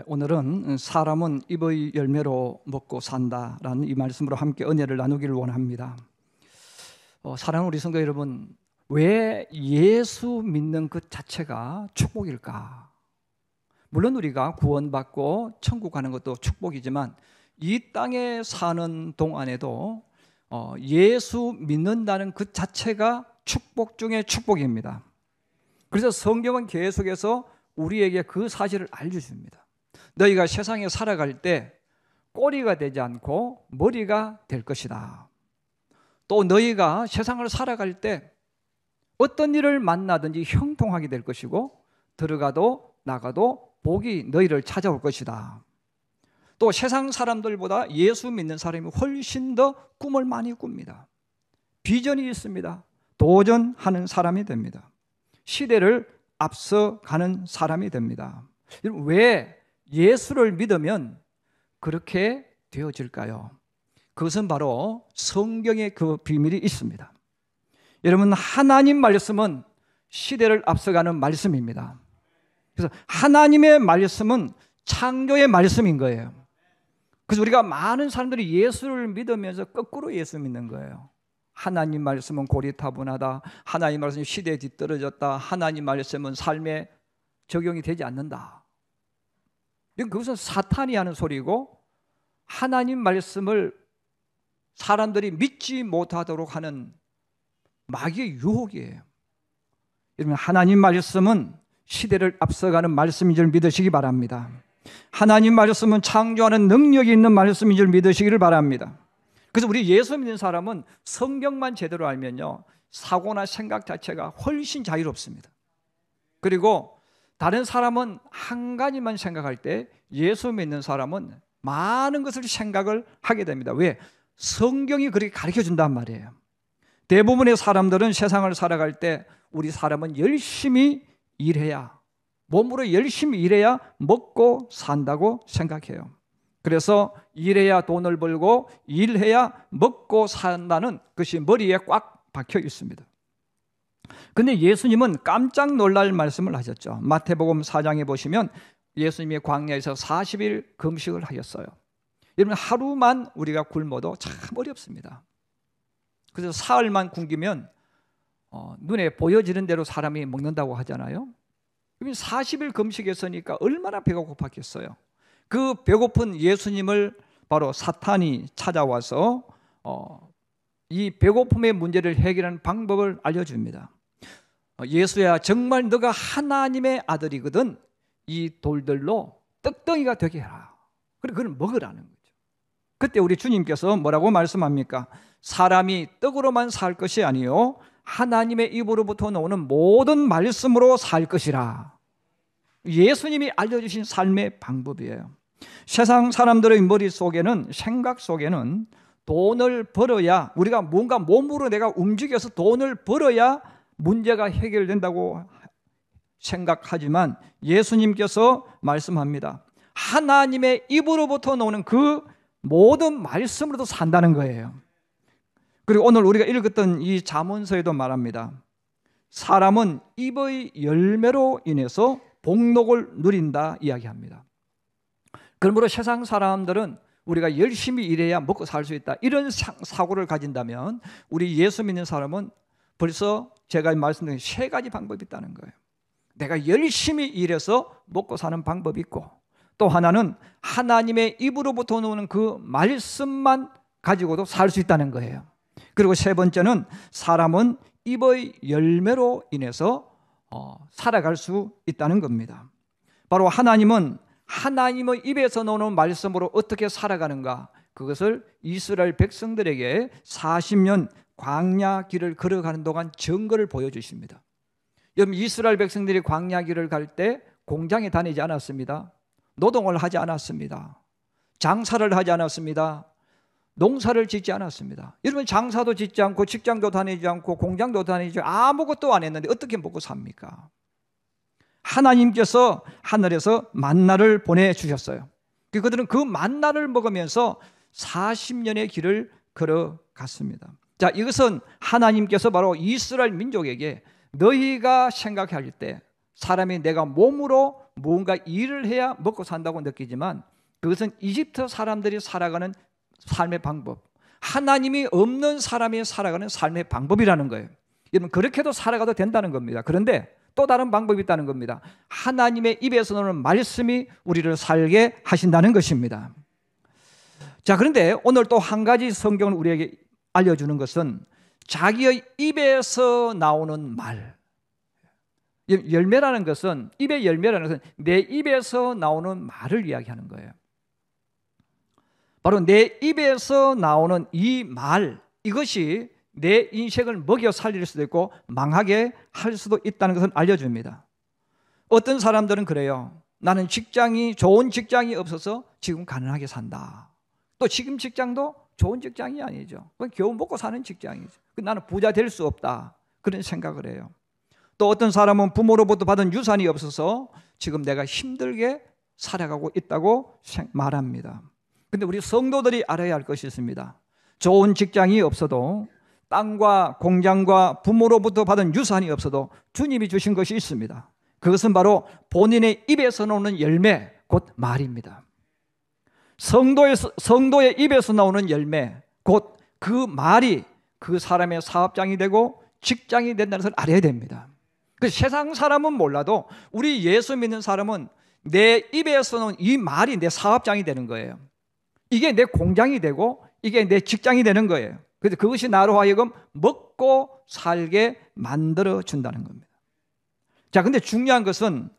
오늘은 사람은 입의 열매로 먹고 산다라는 이 말씀으로 함께 은혜를 나누기를 원합니다. 사랑하는 우리 성도 여러분, 왜 예수 믿는 것 자체가 축복일까? 물론 우리가 구원받고 천국 가는 것도 축복이지만 이 땅에 사는 동안에도 예수 믿는다는 것 자체가 축복 중에 축복입니다. 그래서 성경은 계속해서 우리에게 그 사실을 알려줍니다. 너희가 세상에 살아갈 때 꼬리가 되지 않고 머리가 될 것이다. 또 너희가 세상을 살아갈 때 어떤 일을 만나든지 형통하게 될 것이고 들어가도 나가도 복이 너희를 찾아올 것이다. 또 세상 사람들보다 예수 믿는 사람이 훨씬 더 꿈을 많이 꿉니다. 비전이 있습니다. 도전하는 사람이 됩니다. 시대를 앞서가는 사람이 됩니다. 왜 예수를 믿으면 그렇게 되어질까요? 그것은 바로 성경의 그 비밀이 있습니다. 여러분, 하나님 말씀은 시대를 앞서가는 말씀입니다. 그래서 하나님의 말씀은 창조의 말씀인 거예요. 그래서 우리가 많은 사람들이 예수를 믿으면서 거꾸로 예수 믿는 거예요. 하나님 말씀은 고리타분하다. 하나님 말씀은 시대에 뒤떨어졌다. 하나님 말씀은 삶에 적용이 되지 않는다. 그것은 사탄이 하는 소리고 하나님 말씀을 사람들이 믿지 못하도록 하는 마귀의 유혹이에요. 여러분, 하나님 말씀은 시대를 앞서가는 말씀인 줄 믿으시기 바랍니다. 하나님 말씀은 창조하는 능력이 있는 말씀인 줄 믿으시기를 바랍니다. 그래서 우리 예수 믿는 사람은 성경만 제대로 알면요, 사고나 생각 자체가 훨씬 자유롭습니다. 그리고 다른 사람은 한 가지만 생각할 때 예수 믿는 사람은 많은 것을 생각을 하게 됩니다. 왜? 성경이 그렇게 가르쳐 준단 말이에요. 대부분의 사람들은 세상을 살아갈 때 우리 사람은 열심히 일해야, 몸으로 열심히 일해야 먹고 산다고 생각해요. 그래서 일해야 돈을 벌고 일해야 먹고 산다는 것이 머리에 꽉 박혀 있습니다. 근데 예수님은 깜짝 놀랄 말씀을 하셨죠. 마태복음 4장에 보시면 예수님이 광야에서 40일 금식을 하셨어요. 여러분, 하루만 우리가 굶어도 참 어렵습니다. 그래서 사흘만 굶기면 눈에 보여지는 대로 사람이 먹는다고 하잖아요. 40일 금식했으니까 얼마나 배가 고팠겠어요. 그 배고픈 예수님을 바로 사탄이 찾아와서 이 배고픔의 문제를 해결하는 방법을 알려줍니다. 예수야, 정말 너가 하나님의 아들이거든 이 돌들로 떡덩이가 되게 해라. 그래, 그걸 먹으라는 거죠. 그때 우리 주님께서 뭐라고 말씀합니까? 사람이 떡으로만 살 것이 아니요 하나님의 입으로부터 나오는 모든 말씀으로 살 것이라. 예수님이 알려주신 삶의 방법이에요. 세상 사람들의 머릿속에는, 생각 속에는 돈을 벌어야, 우리가 뭔가 몸으로 내가 움직여서 돈을 벌어야 문제가 해결된다고 생각하지만 예수님께서 말씀합니다. 하나님의 입으로부터 나오는 그 모든 말씀으로도 산다는 거예요. 그리고 오늘 우리가 읽었던 이 잠언서에도 말합니다. 사람은 입의 열매로 인해서 복록을 누린다 이야기합니다. 그러므로 세상 사람들은 우리가 열심히 일해야 먹고 살 수 있다, 이런 사고를 가진다면 우리 예수 믿는 사람은 벌써 제가 말씀드린 세 가지 방법이 있다는 거예요. 내가 열심히 일해서 먹고 사는 방법이 있고, 또 하나는 하나님의 입으로부터 나오는 그 말씀만 가지고도 살 수 있다는 거예요. 그리고 세 번째는 사람은 입의 열매로 인해서 살아갈 수 있다는 겁니다. 바로 하나님은 하나님의 입에서 나오는 말씀으로 어떻게 살아가는가, 그것을 이스라엘 백성들에게 40년 광야 길을 걸어가는 동안 증거를 보여주십니다. 여러분, 이스라엘 백성들이 광야 길을 갈 때 공장에 다니지 않았습니다. 노동을 하지 않았습니다. 장사를 하지 않았습니다. 농사를 짓지 않았습니다. 여러분, 장사도 짓지 않고 직장도 다니지 않고 공장도 다니지 않고 아무것도 안 했는데 어떻게 먹고 삽니까? 하나님께서 하늘에서 만나를 보내주셨어요. 그들은 그 만나를 먹으면서 40년의 길을 걸어갔습니다. 자, 이것은 하나님께서 바로 이스라엘 민족에게 너희가 생각할 때 사람이 내가 몸으로 무언가 일을 해야 먹고 산다고 느끼지만 그것은 이집트 사람들이 살아가는 삶의 방법, 하나님이 없는 사람이 살아가는 삶의 방법이라는 거예요. 여러분, 그렇게도 살아가도 된다는 겁니다. 그런데 또 다른 방법이 있다는 겁니다. 하나님의 입에서 나오는 말씀이 우리를 살게 하신다는 것입니다. 자, 그런데 오늘 또 한 가지 성경을 우리에게 알려주는 것은 자기의 입에서 나오는 말. 열매라는 것은, 입의 열매라는 것은 내 입에서 나오는 말을 이야기하는 거예요. 바로 내 입에서 나오는 이 말, 이것이 내 인생을 먹여 살릴 수도 있고 망하게 할 수도 있다는 것을 알려줍니다. 어떤 사람들은 그래요. 나는 좋은 직장이 없어서 지금 가난하게 산다. 또 지금 직장도 좋은 직장이 아니죠. 그건 겨우 먹고 사는 직장이죠. 나는 부자 될 수 없다. 그런 생각을 해요. 또 어떤 사람은 부모로부터 받은 유산이 없어서 지금 내가 힘들게 살아가고 있다고 말합니다. 근데 우리 성도들이 알아야 할 것이 있습니다. 좋은 직장이 없어도, 땅과 공장과 부모로부터 받은 유산이 없어도 주님이 주신 것이 있습니다. 그것은 바로 본인의 입에서 나오는 열매, 곧 말입니다. 성도의 입에서 나오는 열매, 곧 그 말이 그 사람의 사업장이 되고 직장이 된다는 것을 알아야 됩니다. 그래서 세상 사람은 몰라도 우리 예수 믿는 사람은 내 입에서 나오는 이 말이 내 사업장이 되는 거예요. 이게 내 공장이 되고 이게 내 직장이 되는 거예요. 그래서 그것이 나로 하여금 먹고 살게 만들어 준다는 겁니다. 자, 근데 중요한 것은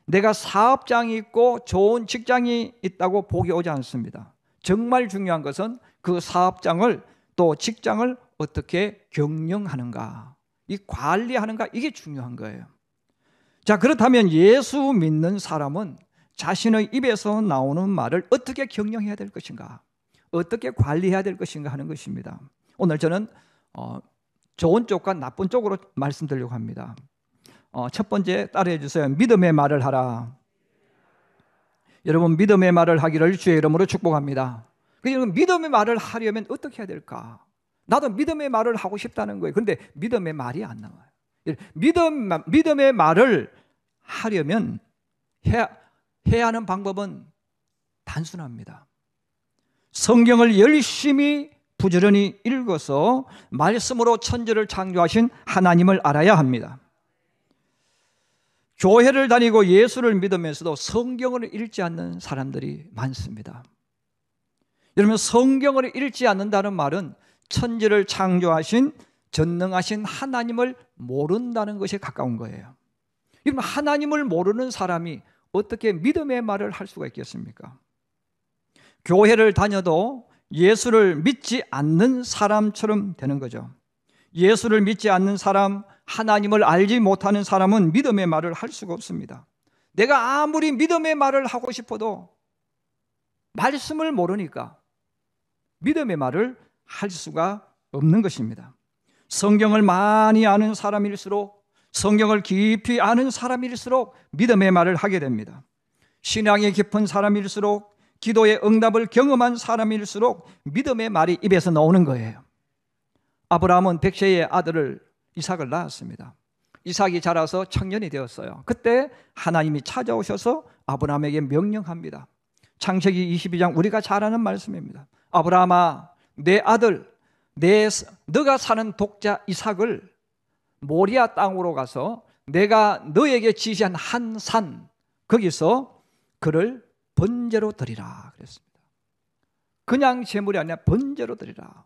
내가 사업장이 있고 좋은 직장이 있다고 복이 오지 않습니다. 정말 중요한 것은 그 사업장을 또 직장을 어떻게 경영하는가, 이 관리하는가, 이게 중요한 거예요. 자, 그렇다면 예수 믿는 사람은 자신의 입에서 나오는 말을 어떻게 경영해야 될 것인가, 어떻게 관리해야 될 것인가 하는 것입니다. 오늘 저는 좋은 쪽과 나쁜 쪽으로 말씀드리려고 합니다. 첫 번째, 따라해 주세요. 믿음의 말을 하라. 여러분, 믿음의 말을 하기를 주의 이름으로 축복합니다. 그러니까 믿음의 말을 하려면 어떻게 해야 될까? 나도 믿음의 말을 하고 싶다는 거예요. 그런데 믿음의 말이 안 나와요. 믿음의 말을 하려면 해야 하는 방법은 단순합니다. 성경을 열심히 부지런히 읽어서 말씀으로 천지를 창조하신 하나님을 알아야 합니다. 교회를 다니고 예수를 믿으면서도 성경을 읽지 않는 사람들이 많습니다. 여러분, 성경을 읽지 않는다는 말은 천지를 창조하신 전능하신 하나님을 모른다는 것에 가까운 거예요. 여러분, 하나님을 모르는 사람이 어떻게 믿음의 말을 할 수가 있겠습니까? 교회를 다녀도 예수를 믿지 않는 사람처럼 되는 거죠. 예수를 믿지 않는 사람, 하나님을 알지 못하는 사람은 믿음의 말을 할 수가 없습니다. 내가 아무리 믿음의 말을 하고 싶어도 말씀을 모르니까 믿음의 말을 할 수가 없는 것입니다. 성경을 많이 아는 사람일수록, 성경을 깊이 아는 사람일수록 믿음의 말을 하게 됩니다. 신앙이 깊은 사람일수록, 기도의 응답을 경험한 사람일수록 믿음의 말이 입에서 나오는 거예요. 아브라함은 백세의 아들을 이삭을 낳았습니다. 이삭이 자라서 청년이 되었어요. 그때 하나님이 찾아오셔서 아브라함에게 명령합니다. 창세기 22장, 우리가 잘 아는 말씀입니다. 아브라함아, 내 아들, 너가 사는 독자 이삭을 모리아 땅으로 가서 내가 너에게 지시한 한 산, 거기서 그를 번제로 드리라 그랬습니다. 그냥 제물이 아니라 번제로 드리라.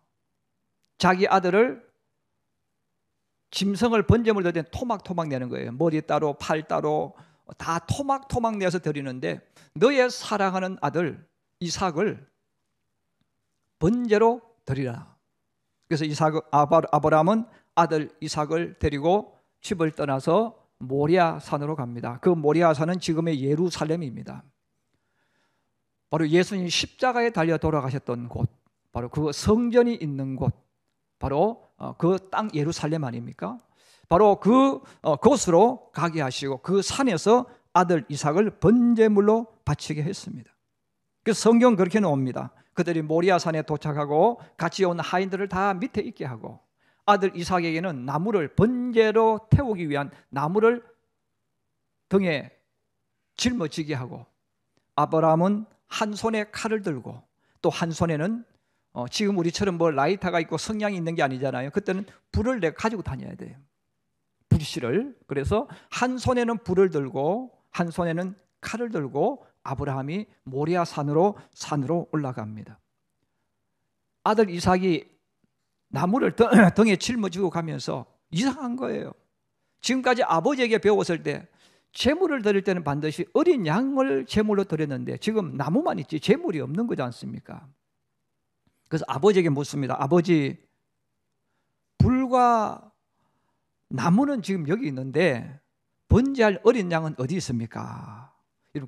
자기 아들을, 짐승을 번제물 드릴 때 토막토막 내는 거예요. 머리 따로 팔 따로 다 토막토막 내서 드리는데 너의 사랑하는 아들 이삭을 번제로 드리라. 그래서 아브라함은 아들 이삭을 데리고 집을 떠나서 모리아 산으로 갑니다. 그 모리아 산은 지금의 예루살렘입니다. 바로 예수님이 십자가에 달려 돌아가셨던 곳, 바로 그 성전이 있는 곳, 바로 그 땅 예루살렘 아닙니까? 바로 그곳으로 가게 하시고 그 산에서 아들 이삭을 번제물로 바치게 했습니다. 그래서 성경 그렇게 나옵니다. 그들이 모리아 산에 도착하고 같이 온 하인들을 다 밑에 있게 하고 아들 이삭에게는 나무를 번제로 태우기 위한 나무를 등에 짊어지게 하고, 아브라함은 한 손에 칼을 들고 또 한 손에는 지금 우리처럼 뭐 라이터가 있고 성냥이 있는 게 아니잖아요. 그때는 불을 내가 가지고 다녀야 돼요. 불씨를. 그래서 한 손에는 불을 들고 한 손에는 칼을 들고 아브라함이 모리아 산으로 올라갑니다. 아들 이삭이 나무를 등에 짊어지고 가면서 이상한 거예요. 지금까지 아버지에게 배웠을 때 제물을 드릴 때는 반드시 어린 양을 제물로 드렸는데 지금 나무만 있지 제물이 없는 거지 않습니까? 그래서 아버지에게 묻습니다. 아버지, 불과 나무는 지금 여기 있는데 번제할 어린 양은 어디 있습니까?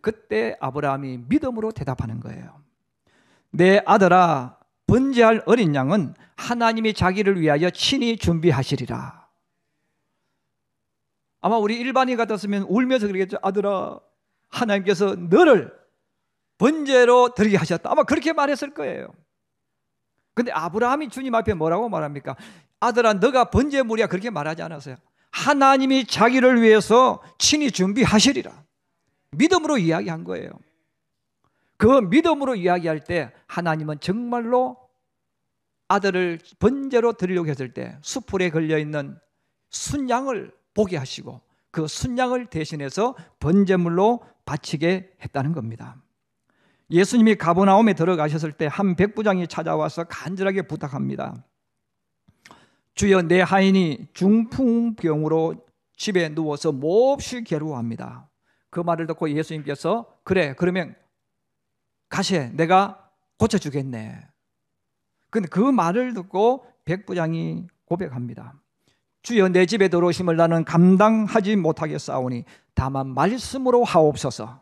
그때 아브라함이 믿음으로 대답하는 거예요. 내 아들아, 번제할 어린 양은 하나님이 자기를 위하여 친히 준비하시리라. 아마 우리 일반인 같았으면 울면서 그러겠죠. 아들아, 하나님께서 너를 번제로 드리게 하셨다. 아마 그렇게 말했을 거예요. 근데 아브라함이 주님 앞에 뭐라고 말합니까? 아들아, 너가 번제물이야. 그렇게 말하지 않았어요. 하나님이 자기를 위해서 친히 준비하시리라. 믿음으로 이야기한 거예요. 그 믿음으로 이야기할 때 하나님은 정말로 아들을 번제로 드리려고 했을 때 수풀에 걸려있는 순양을 보게 하시고 그 순양을 대신해서 번제물로 바치게 했다는 겁니다. 예수님이 가버나움에 들어가셨을 때 한 백부장이 찾아와서 간절하게 부탁합니다. 주여, 내 하인이 중풍병으로 집에 누워서 몹시 괴로워합니다. 그 말을 듣고 예수님께서 그래, 그러면 가세, 내가 고쳐주겠네. 근데 그 말을 듣고 백부장이 고백합니다. 주여, 내 집에 들어오심을 나는 감당하지 못하겠사오니 다만 말씀으로 하옵소서.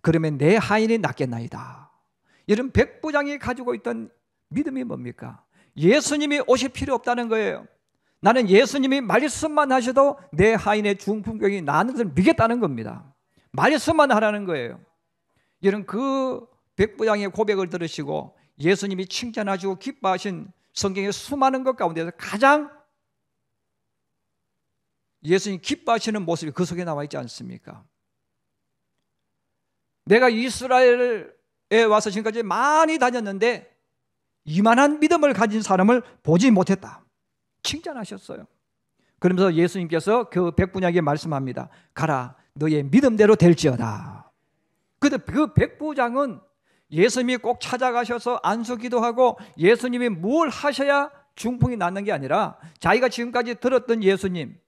그러면 내 하인이 낫겠나이다. 이런 백부장이 가지고 있던 믿음이 뭡니까? 예수님이 오실 필요 없다는 거예요. 나는 예수님이 말씀만 하셔도 내 하인의 중풍병이 나는 것을 믿겠다는 겁니다. 말씀만 하라는 거예요. 이런 그 백부장의 고백을 들으시고 예수님이 칭찬하시고 기뻐하신 성경의 수많은 것 가운데서 가장 예수님 기뻐하시는 모습이 그 속에 나와 있지 않습니까? 내가 이스라엘에 와서 지금까지 많이 다녔는데 이만한 믿음을 가진 사람을 보지 못했다. 칭찬하셨어요. 그러면서 예수님께서 그 백부장에게 말씀합니다. 가라, 너의 믿음대로 될지어다. 근데 그 백부장은 예수님이 꼭 찾아가셔서 안수기도하고 예수님이 뭘 하셔야 중풍이 낫는 게 아니라 자기가 지금까지 들었던 예수님,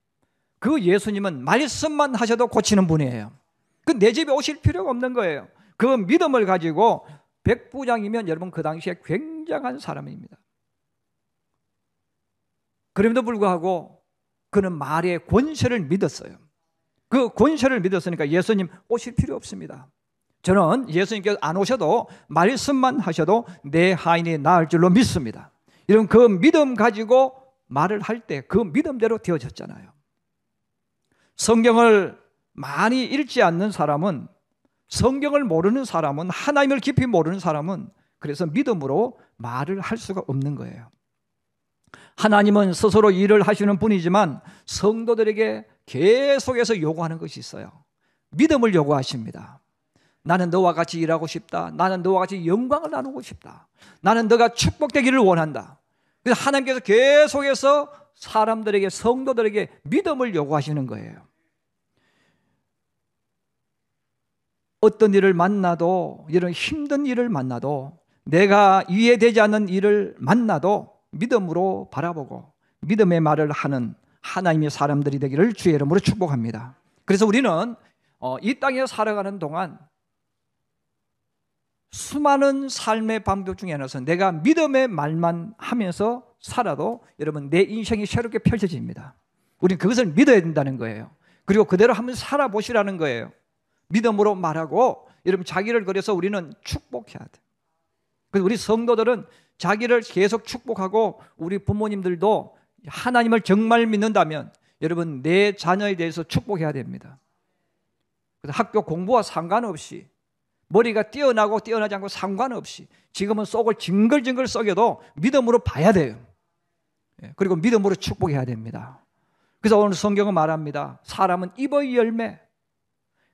그 예수님은 말씀만 하셔도 고치는 분이에요. 그 내 집에 오실 필요가 없는 거예요. 그 믿음을 가지고 백부장이면 여러분 그 당시에 굉장한 사람입니다. 그럼에도 불구하고 그는 말의 권세를 믿었어요. 그 권세를 믿었으니까 예수님 오실 필요 없습니다. 저는 예수님께서 안 오셔도 말씀만 하셔도 내 하인이 나을 줄로 믿습니다. 이런 그 믿음 가지고 말을 할 때 그 믿음대로 되어졌잖아요. 성경을 많이 읽지 않는 사람은, 성경을 모르는 사람은, 하나님을 깊이 모르는 사람은 그래서 믿음으로 말을 할 수가 없는 거예요. 하나님은 스스로 일을 하시는 분이지만 성도들에게 계속해서 요구하는 것이 있어요. 믿음을 요구하십니다. 나는 너와 같이 일하고 싶다. 나는 너와 같이 영광을 나누고 싶다. 나는 너가 축복되기를 원한다. 그래서 하나님께서 계속해서 사람들에게, 성도들에게 믿음을 요구하시는 거예요. 어떤 일을 만나도, 이런 힘든 일을 만나도, 내가 이해되지 않는 일을 만나도 믿음으로 바라보고 믿음의 말을 하는 하나님의 사람들이 되기를 주의 이름으로 축복합니다. 그래서 우리는 이 땅에 살아가는 동안 수많은 삶의 방법 중에 하나서 내가 믿음의 말만 하면서 살아도 여러분 내 인생이 새롭게 펼쳐집니다. 우리는 그것을 믿어야 된다는 거예요. 그리고 그대로 한번 살아보시라는 거예요. 믿음으로 말하고 여러분 자기를 그래서 우리는 축복해야 돼. 그래서 우리 성도들은 자기를 계속 축복하고 우리 부모님들도 하나님을 정말 믿는다면 여러분 내 자녀에 대해서 축복해야 됩니다. 그래서 학교 공부와 상관없이 머리가 뛰어나고 뛰어나지 않고 상관없이 지금은 속을 징글징글 썩여도 믿음으로 봐야 돼요. 그리고 믿음으로 축복해야 됩니다. 그래서 오늘 성경은 말합니다. 사람은 입의 열매,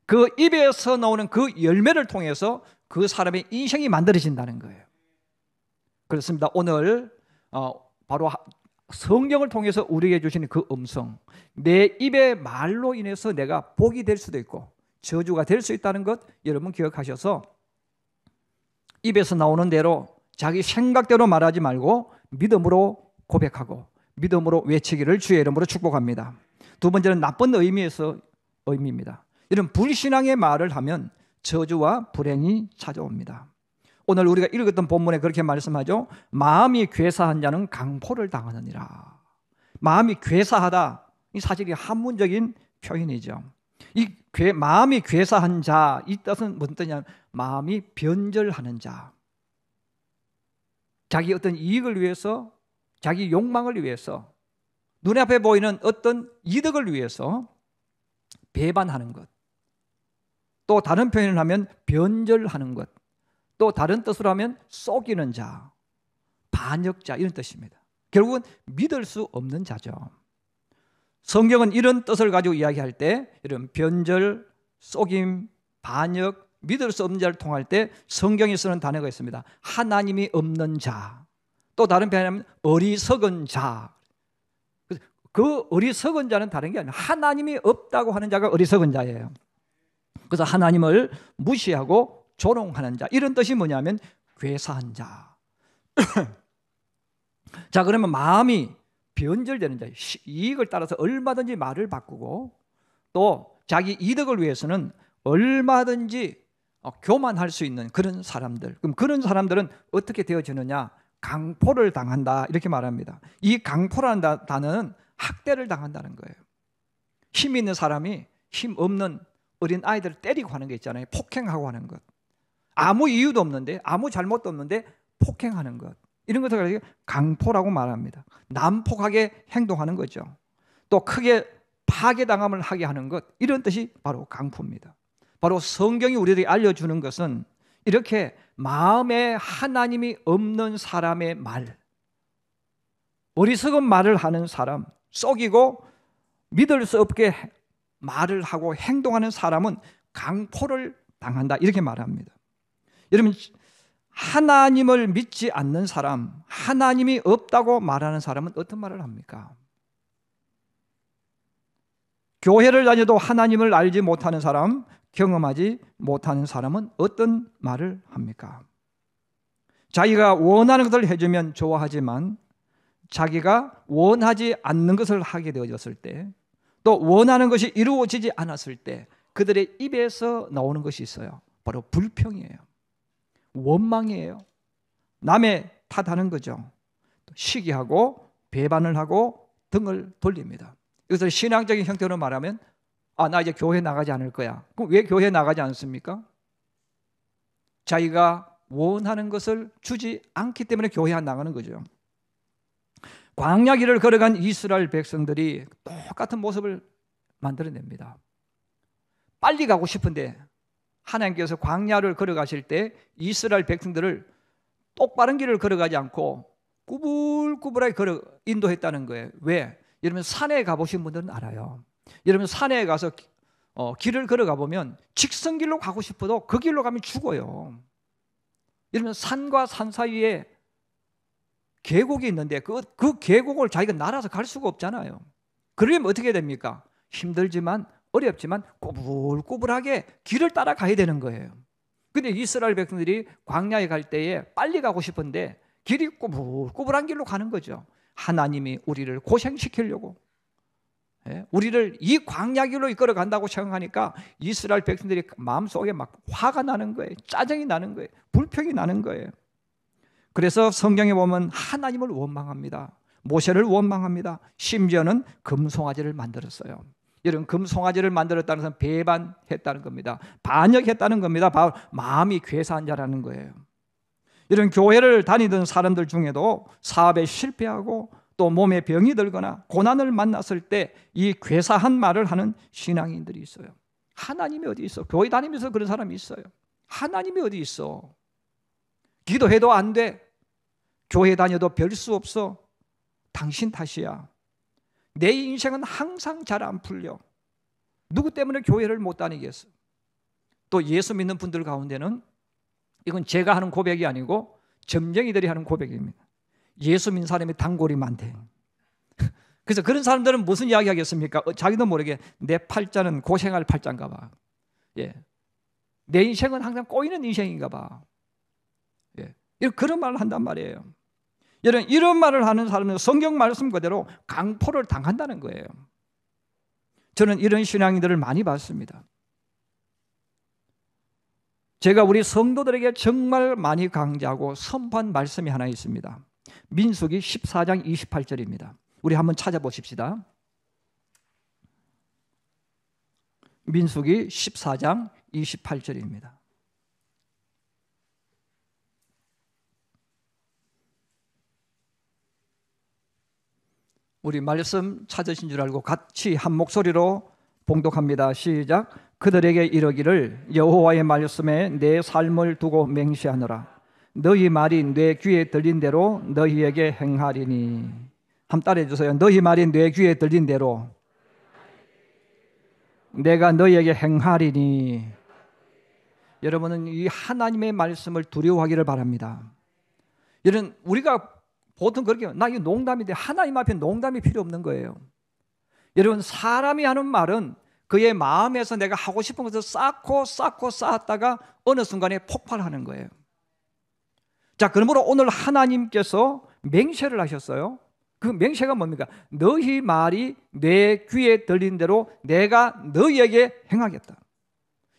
그 입에서 나오는 그 열매를 통해서 그 사람의 인생이 만들어진다는 거예요. 그렇습니다. 오늘 바로 성경을 통해서 우리에게 주시는 그 음성, 내 입의 말로 인해서 내가 복이 될 수도 있고 저주가 될 수 있다는 것 여러분 기억하셔서 입에서 나오는 대로 자기 생각대로 말하지 말고 믿음으로 고백하고 믿음으로 외치기를 주의 이름으로 축복합니다. 두 번째는 나쁜 의미입니다. 이런 불신앙의 말을 하면 저주와 불행이 찾아옵니다. 오늘 우리가 읽었던 본문에 그렇게 말씀하죠. 마음이 괴사한 자는 강포를 당하느니라. 마음이 괴사하다, 이 사실이 한문적인 표현이죠. 이 마음이 괴사한 자, 이 뜻은 무슨 뜻이냐면 마음이 변절하는 자, 자기 어떤 이익을 위해서, 자기 욕망을 위해서, 눈앞에 보이는 어떤 이득을 위해서 배반하는 것, 또 다른 표현을 하면 변절하는 것, 또 다른 뜻으로 하면 속이는 자, 반역자, 이런 뜻입니다. 결국은 믿을 수 없는 자죠. 성경은 이런 뜻을 가지고 이야기할 때 이런 변절, 속임, 반역, 믿을 수 없는 자를 통할 때 성경이 쓰는 단어가 있습니다. 하나님이 없는 자, 또 다른 표현하면 어리석은 자. 그 어리석은 자는 다른 게 아니라 하나님이 없다고 하는 자가 어리석은 자예요. 그래서 하나님을 무시하고 조롱하는 자, 이런 뜻이 뭐냐면 괴사한 자. 자, 그러면 마음이 변절되는 자, 이익을 따라서 얼마든지 말을 바꾸고 또 자기 이득을 위해서는 얼마든지 교만할 수 있는 그런 사람들. 그럼 그런 사람들은 어떻게 되어지느냐? 강포를 당한다, 이렇게 말합니다. 이 강포라는 단어는 학대를 당한다는 거예요. 힘 있는 사람이 힘 없는 어린 아이들을 때리고 하는 게 있잖아요. 폭행하고 하는 것. 아무 이유도 없는데, 아무 잘못도 없는데 폭행하는 것, 이런 것을 강포라고 말합니다. 난폭하게 행동하는 거죠. 또 크게 파괴당함을 하게 하는 것, 이런 뜻이 바로 강포입니다. 바로 성경이 우리에게 알려주는 것은 이렇게 마음에 하나님이 없는 사람의 말, 어리석은 말을 하는 사람, 속이고 믿을 수 없게 말을 하고 행동하는 사람은 강포를 당한다, 이렇게 말합니다. 여러분, 하나님을 믿지 않는 사람, 하나님이 없다고 말하는 사람은 어떤 말을 합니까? 교회를 다녀도 하나님을 알지 못하는 사람, 경험하지 못하는 사람은 어떤 말을 합니까? 자기가 원하는 것을 해주면 좋아하지만 자기가 원하지 않는 것을 하게 되어졌을 때, 또 원하는 것이 이루어지지 않았을 때 그들의 입에서 나오는 것이 있어요. 바로 불평이에요. 원망이에요. 남의 탓하는 거죠. 시기하고 배반을 하고 등을 돌립니다. 이것을 신앙적인 형태로 말하면 나 이제 교회 나가지 않을 거야. 그럼 왜 교회 나가지 않습니까? 자기가 원하는 것을 주지 않기 때문에 교회 안 나가는 거죠. 광야 길을 걸어간 이스라엘 백성들이 똑같은 모습을 만들어냅니다. 빨리 가고 싶은데 하나님께서 광야를 걸어가실 때 이스라엘 백성들을 똑바른 길을 걸어가지 않고 꾸불꾸불하게 인도했다는 거예요. 왜? 여러분, 산에 가보신 분들은 알아요. 여러분, 산에 가서 길을 걸어가 보면 직선길로 가고 싶어도 그 길로 가면 죽어요. 여러분, 산과 산 사이에 계곡이 있는데 그 계곡을 자기가 날아서 갈 수가 없잖아요. 그러면 어떻게 됩니까? 힘들지만 어렵지만 꾸불꾸불하게 길을 따라가야 되는 거예요. 근데 이스라엘 백성들이 광야에 갈 때에 빨리 가고 싶은데 길이 꾸불꾸불한 길로 가는 거죠. 하나님이 우리를 고생시키려고, 우리를 이 광야 길로 이끌어 간다고 생각하니까 이스라엘 백성들이 마음속에 막 화가 나는 거예요. 짜증이 나는 거예요. 불평이 나는 거예요. 그래서 성경에 보면 하나님을 원망합니다. 모세를 원망합니다. 심지어는 금송아지를 만들었어요. 이런 금송아지를 만들었다는 것은 배반했다는 겁니다. 반역했다는 겁니다. 바로 마음이 괴사한 자라는 거예요. 이런 교회를 다니던 사람들 중에도 사업에 실패하고 또 몸에 병이 들거나 고난을 만났을 때 이 괴사한 말을 하는 신앙인들이 있어요. 하나님이 어디 있어? 교회 다니면서 그런 사람이 있어요. 하나님이 어디 있어? 기도해도 안 돼. 교회 다녀도 별 수 없어. 당신 탓이야. 내 인생은 항상 잘 안 풀려. 누구 때문에 교회를 못 다니겠어? 또 예수 믿는 분들 가운데는 이건 제가 하는 고백이 아니고 점쟁이들이 하는 고백입니다. 예수 믿는 사람이 단골이 많대. 그래서 그런 사람들은 무슨 이야기 하겠습니까? 자기도 모르게 내 팔자는 고생할 팔자인가 봐. 예. 내 인생은 항상 꼬이는 인생인가 봐. 예. 그런 말을 한단 말이에요. 이런 말을 하는 사람은 성경 말씀 그대로 강포를 당한다는 거예요. 저는 이런 신앙인들을 많이 봤습니다. 제가 우리 성도들에게 정말 많이 강조하고 선포한 말씀이 하나 있습니다. 민수기 14장 28절입니다. 우리 한번 찾아보십시다. 민수기 14장 28절입니다. 우리 말씀 찾으신 줄 알고 같이 한 목소리로 봉독합니다. 시작. 그들에게 이르기를 여호와의 말씀에 내 삶을 두고 맹세하노라. 너희 말이 내 귀에 들린 대로 너희에게 행하리니. 한번 따라해 주세요. 너희 말이 내 귀에 들린 대로 내가 너희에게 행하리니. 여러분은 이 하나님의 말씀을 두려워하기를 바랍니다. 이런 우리가 보통 그렇게 나 이거 농담인데 하나님 앞에 농담이 필요 없는 거예요. 여러분 사람이 하는 말은 그의 마음에서 내가 하고 싶은 것을 쌓았다가 어느 순간에 폭발하는 거예요. 자, 그러므로 오늘 하나님께서 맹세를 하셨어요. 그 맹세가 뭡니까? 너희 말이 내 귀에 들린 대로 내가 너희에게 행하겠다.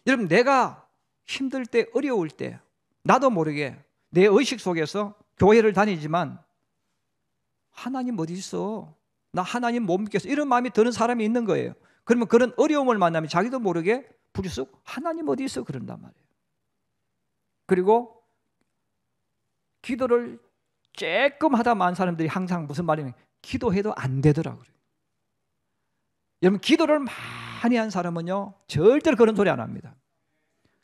여러분 내가 힘들 때 어려울 때 나도 모르게 내 의식 속에서 교회를 다니지만 하나님 어디 있어? 나 하나님 못 믿겠어. 이런 마음이 드는 사람이 있는 거예요. 그러면 그런 어려움을 만나면 자기도 모르게 부르쑥 하나님 어디 있어? 그런단 말이에요. 그리고 기도를 조금 하다 만 사람들이 항상 무슨 말이냐면 기도해도 안 되더라고요. 여러분 기도를 많이 한 사람은요 절대로 그런 소리 안 합니다.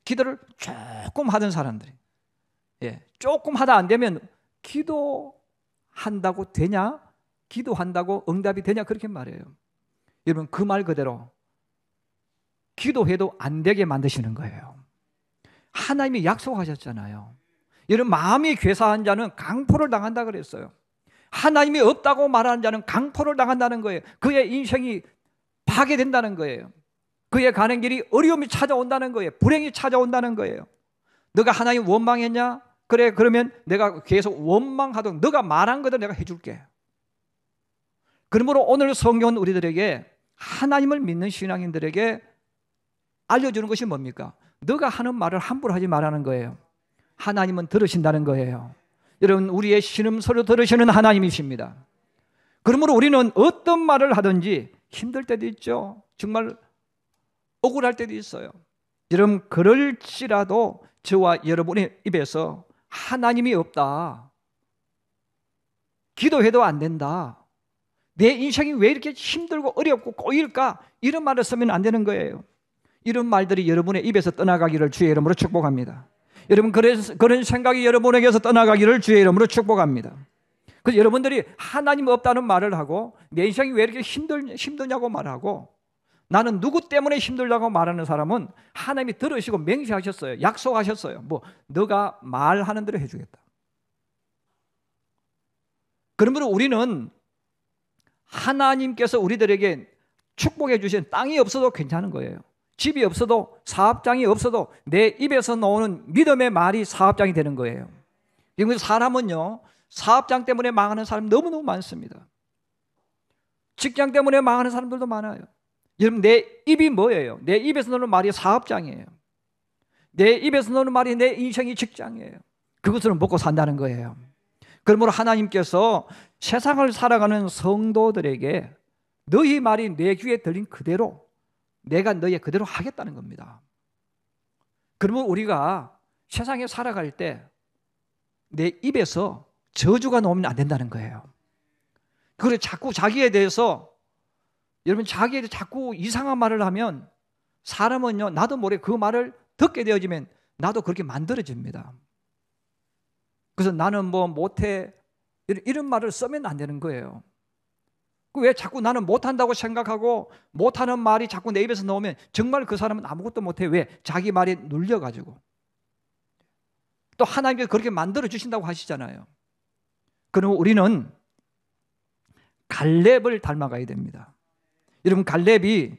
기도를 조금 하던 사람들이 조금 하다 안 되면 기도한다고 되냐? 기도한다고 응답이 되냐? 그렇게 말해요. 여러분 그 말 그대로 기도해도 안 되게 만드시는 거예요. 하나님이 약속하셨잖아요. 여러분 마음이 괴사한 자는 강포를 당한다 그랬어요. 하나님이 없다고 말하는 자는 강포를 당한다는 거예요. 그의 인생이 파괴된다는 거예요. 그의 가는 길이 어려움이 찾아온다는 거예요. 불행이 찾아온다는 거예요. 너가 하나님 원망했냐? 그래 그러면 내가 계속 원망하도록 너가 말한 것을 내가 해줄게. 그러므로 오늘 성경은 우리들에게 하나님을 믿는 신앙인들에게 알려주는 것이 뭡니까? 너가 하는 말을 함부로 하지 말라는 거예요. 하나님은 들으신다는 거예요. 여러분 우리의 신음소리 들으시는 하나님이십니다. 그러므로 우리는 어떤 말을 하든지 힘들 때도 있죠. 정말 억울할 때도 있어요. 여러분 그럴지라도 저와 여러분의 입에서 하나님이 없다, 기도해도 안 된다, 내 인생이 왜 이렇게 힘들고 어렵고 꼬일까, 이런 말을 쓰면 안 되는 거예요. 이런 말들이 여러분의 입에서 떠나가기를 주의 이름으로 축복합니다. 여러분 그런 생각이 여러분에게서 떠나가기를 주의 이름으로 축복합니다. 그래서 여러분들이 하나님 없다는 말을 하고 내 인생이 왜 이렇게 힘드냐고 말하고 나는 누구 때문에 힘들다고 말하는 사람은 하나님이 들으시고 맹세하셨어요. 약속하셨어요. 뭐 너가 말하는 대로 해주겠다. 그러므로 우리는 하나님께서 우리들에게 축복해 주신 땅이 없어도 괜찮은 거예요. 집이 없어도 사업장이 없어도 내 입에서 나오는 믿음의 말이 사업장이 되는 거예요. 그래서 사람은요 사업장 때문에 망하는 사람 너무너무 많습니다. 직장 때문에 망하는 사람들도 많아요. 여러분 내 입이 뭐예요? 내 입에서 나오는 말이 사업장이에요. 내 입에서 나오는 말이 내 인생이 직장이에요. 그것을 먹고 산다는 거예요. 그러므로 하나님께서 세상을 살아가는 성도들에게 너희 말이 내 귀에 들린 그대로 내가 너희 그대로 하겠다는 겁니다. 그러면 우리가 세상에 살아갈 때 내 입에서 저주가 나오면 안 된다는 거예요. 그래 자꾸 자기에 대해서 여러분 자기에 대해서 자꾸 이상한 말을 하면 사람은요 나도 모르게 그 말을 듣게 되어지면 나도 그렇게 만들어집니다. 그래서 나는 뭐 못해 이런 말을 쓰면 안 되는 거예요. 왜 자꾸 나는 못한다고 생각하고 못하는 말이 자꾸 내 입에서 나오면 정말 그 사람은 아무것도 못해. 왜? 자기 말에 눌려가지고. 또 하나님께서 그렇게 만들어 주신다고 하시잖아요. 그럼 우리는 갈렙을 닮아가야 됩니다. 여러분, 갈렙이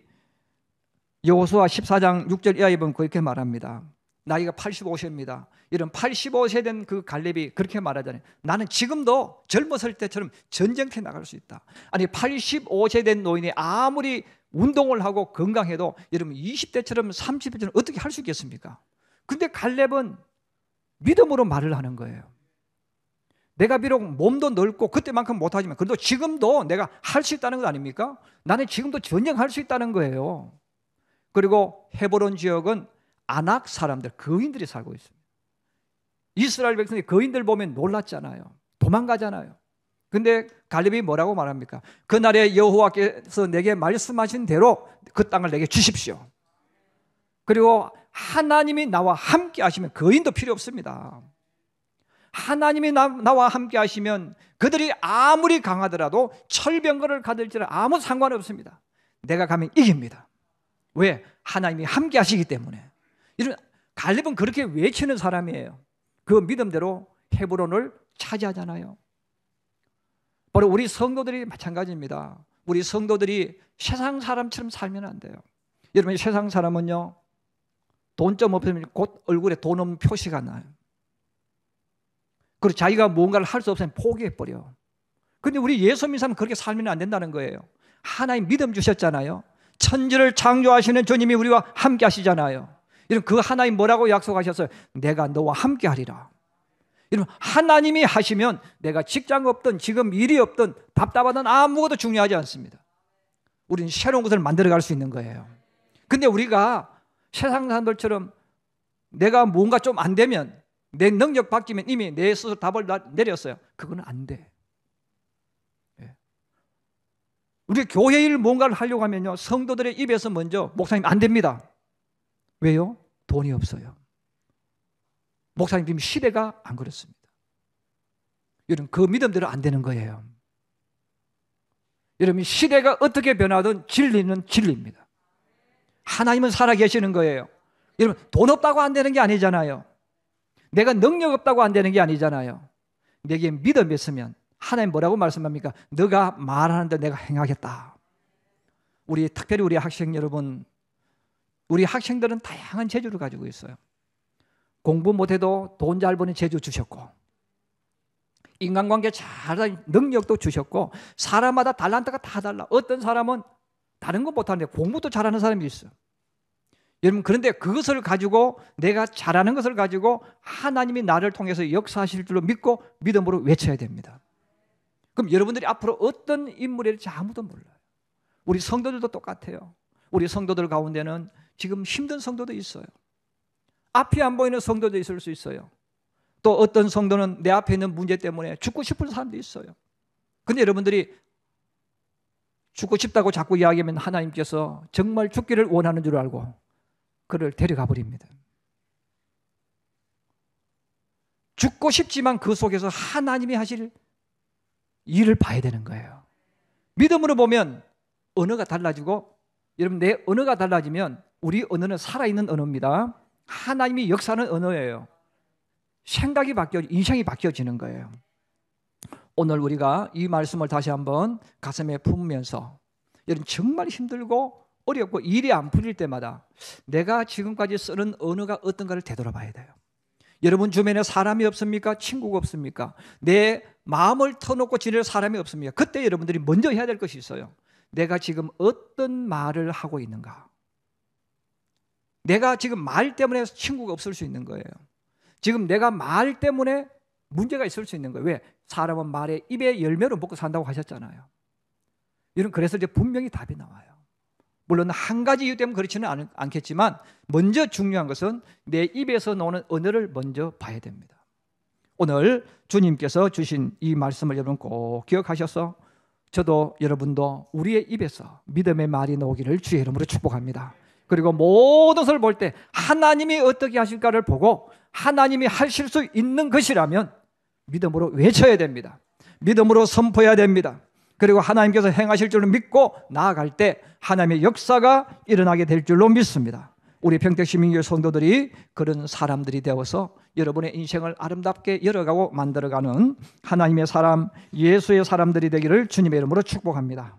여호수아 14장 6절 이하에 보면 그렇게 말합니다. 나이가 85세입니다. 이런 85세 된 그 갈렙이 그렇게 말하잖아요. 나는 지금도 젊었을 때처럼 전쟁터에 나갈 수 있다. 아니, 85세 된 노인이 아무리 운동을 하고 건강해도 여러분 20대처럼 30대처럼 어떻게 할 수 있겠습니까? 근데 갈렙은 믿음으로 말을 하는 거예요. 내가 비록 몸도 넓고 그때만큼 못하지만 그래도 지금도 내가 할 수 있다는 것 아닙니까? 나는 지금도 전쟁할 수 있다는 거예요. 그리고 헤브론 지역은 아낙 사람들, 거인들이 살고 있습니다. 이스라엘 백성이 거인들 보면 놀랐잖아요. 도망가잖아요. 근데 갈렙이 뭐라고 말합니까? 그날에 여호와께서 내게 말씀하신 대로 그 땅을 내게 주십시오. 그리고 하나님이 나와 함께 하시면 거인도 필요 없습니다. 하나님이 나와 함께 하시면 그들이 아무리 강하더라도 철병거를 가질지라 아무 상관없습니다. 내가 가면 이깁니다. 왜? 하나님이 함께 하시기 때문에. 이런 갈렙은 그렇게 외치는 사람이에요. 그 믿음대로 헤브론을 차지하잖아요. 바로 우리 성도들이 마찬가지입니다. 우리 성도들이 세상 사람처럼 살면 안 돼요. 여러분, 세상 사람은요, 돈 좀 없으면 곧 얼굴에 돈 없는 표시가 나요. 그리고 자기가 무언가를 할 수 없으면 포기해버려. 그런데 우리 예수 믿는 사람은 그렇게 살면 안 된다는 거예요. 하나님 믿음 주셨잖아요. 천지를 창조하시는 주님이 우리와 함께 하시잖아요. 여러분, 그 하나님 뭐라고 약속하셨어요? 내가 너와 함께 하리라. 여러분, 하나님이 하시면 내가 직장 없든 지금 일이 없든 답답하든 아무것도 중요하지 않습니다. 우리는 새로운 것을 만들어갈 수 있는 거예요. 근데 우리가 세상 사람들처럼 내가 뭔가 좀 안 되면 내 능력 바뀌면 이미 내 스스로 답을 내렸어요. 그건 안 돼. 우리 교회 일 뭔가를 하려고 하면요, 성도들의 입에서 먼저 목사님 안 됩니다. 왜요? 돈이 없어요. 목사님 지금 시대가 안 그렇습니다. 여러분, 그 믿음대로 안 되는 거예요. 여러분, 시대가 어떻게 변하든 진리는 진리입니다. 하나님은 살아계시는 거예요. 여러분, 돈 없다고 안 되는 게 아니잖아요. 내가 능력 없다고 안 되는 게 아니잖아요. 내게 믿음이 있으면 하나님 뭐라고 말씀합니까? 너가 말하는 대로 내가 행하겠다. 특별히 우리 학생 여러분, 우리 학생들은 다양한 재주를 가지고 있어요. 공부 못해도 돈 잘 버는 재주 주셨고, 인간관계 잘하는 능력도 주셨고, 사람마다 달란트가 다 달라. 어떤 사람은 다른 거 못하는데 공부도 잘하는 사람이 있어요. 여러분, 그런데 그것을 가지고, 내가 잘하는 것을 가지고 하나님이 나를 통해서 역사하실 줄로 믿고 믿음으로 외쳐야 됩니다. 그럼 여러분들이 앞으로 어떤 인물이 될지 아무도 몰라요. 우리 성도들도 똑같아요. 우리 성도들 가운데는 지금 힘든 성도도 있어요. 앞이 안 보이는 성도도 있을 수 있어요. 또 어떤 성도는 내 앞에 있는 문제 때문에 죽고 싶은 사람도 있어요. 근데 여러분들이 죽고 싶다고 자꾸 이야기하면 하나님께서 정말 죽기를 원하는 줄 알고 그를 데려가 버립니다. 죽고 싶지만 그 속에서 하나님이 하실 일을 봐야 되는 거예요. 믿음으로 보면 언어가 달라지고, 여러분, 내 언어가 달라지면 우리 언어는 살아있는 언어입니다. 하나님이 역사하는 언어예요. 생각이 인생이 바뀌어지는 거예요. 오늘 우리가 이 말씀을 다시 한번 가슴에 품으면서, 여러분, 정말 힘들고 어렵고 일이 안 풀릴 때마다 내가 지금까지 쓰는 언어가 어떤가를 되돌아봐야 돼요. 여러분 주변에 사람이 없습니까? 친구가 없습니까? 내 마음을 터놓고 지낼 사람이 없습니까? 그때 여러분들이 먼저 해야 될 것이 있어요. 내가 지금 어떤 말을 하고 있는가? 내가 지금 말 때문에 친구가 없을 수 있는 거예요. 지금 내가 말 때문에 문제가 있을 수 있는 거예요. 왜? 사람은 말에 입에 열매로 먹고 산다고 하셨잖아요. 그래서 이제 분명히 답이 나와요. 물론 한 가지 이유 때문에 그렇지는 않겠지만 먼저 중요한 것은 내 입에서 나오는 언어를 먼저 봐야 됩니다. 오늘 주님께서 주신 이 말씀을 여러분 꼭 기억하셔서 저도 여러분도 우리의 입에서 믿음의 말이 나오기를 주의 이름으로 축복합니다. 그리고 모든 것을 볼 때 하나님이 어떻게 하실까를 보고 하나님이 하실 수 있는 것이라면 믿음으로 외쳐야 됩니다. 믿음으로 선포해야 됩니다. 그리고 하나님께서 행하실 줄로 믿고 나아갈 때 하나님의 역사가 일어나게 될 줄로 믿습니다. 우리 평택시민교회 성도들이 그런 사람들이 되어서 여러분의 인생을 아름답게 열어가고 만들어가는 하나님의 사람, 예수의 사람들이 되기를 주님의 이름으로 축복합니다.